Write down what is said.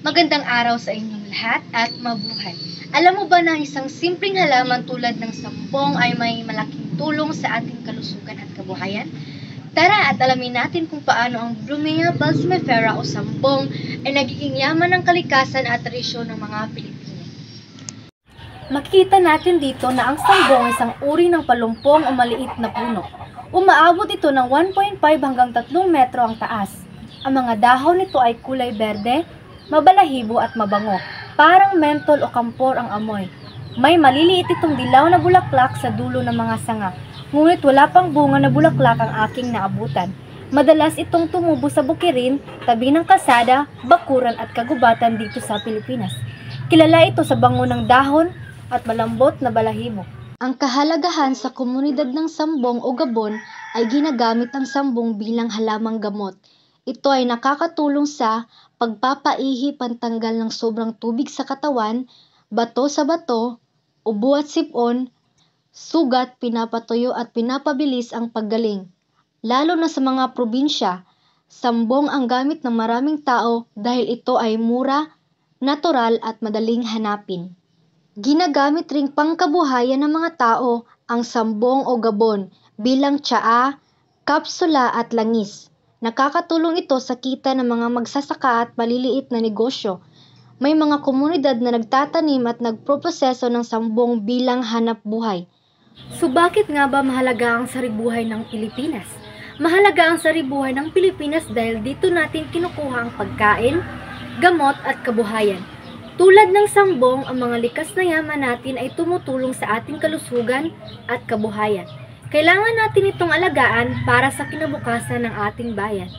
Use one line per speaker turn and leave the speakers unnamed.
Magandang araw sa inyong lahat at mabuhay. Alam mo ba na isang simpleng halaman tulad ng sambong ay may malaking tulong sa ating kalusugan at kabuhayan? Tara at alamin natin kung paano ang Bromea balsamifera o sambong ay nagiging yaman ng kalikasan at tradisyon ng mga Pilipino. Makikita natin dito na ang sambong ay isang uri ng palumpong o maliit na puno. Umaabot ito ng 1.5 hanggang 3 metro ang taas. Ang mga dahon nito ay kulay berde, mabalahibo at mabango, parang mentol o kampor ang amoy. May maliliit itong dilaw na bulaklak sa dulo ng mga sanga, ngunit wala pang bunga na bulaklak ang aking naabutan. Madalas itong tumubo sa bukirin, tabi ng kalsada, bakuran at kagubatan dito sa Pilipinas. Kilala ito sa bango ng dahon at malambot na balahibo. Ang kahalagahan sa komunidad ng sambong o gabon ay ginagamit ang sambong bilang halamang gamot. Ito ay nakakatulong sa pagpapaihi, pantanggal ng sobrang tubig sa katawan, bato sa bato, ubo at sipon, sugat, pinapatuyo at pinapabilis ang paggaling. Lalo na sa mga probinsya, sambong ang gamit ng maraming tao dahil ito ay mura, natural at madaling hanapin. Ginagamit ring pangkabuhayan ng mga tao ang sambong o gabon bilang tsaa, kapsula at langis. Nakakatulong ito sa kita ng mga magsasaka at maliliit na negosyo. May mga komunidad na nagtatanim at nagproproseso ng sambong bilang hanap buhay. So bakit nga ba mahalaga ang saribuhay ng Pilipinas? Mahalaga ang saribuhay ng Pilipinas dahil dito natin kinukuha ang pagkain, gamot at kabuhayan. Tulad ng sambong, ang mga likas na yaman natin ay tumutulong sa ating kalusugan at kabuhayan. Kailangan natin itong alagaan para sa kinabukasan ng ating bayan.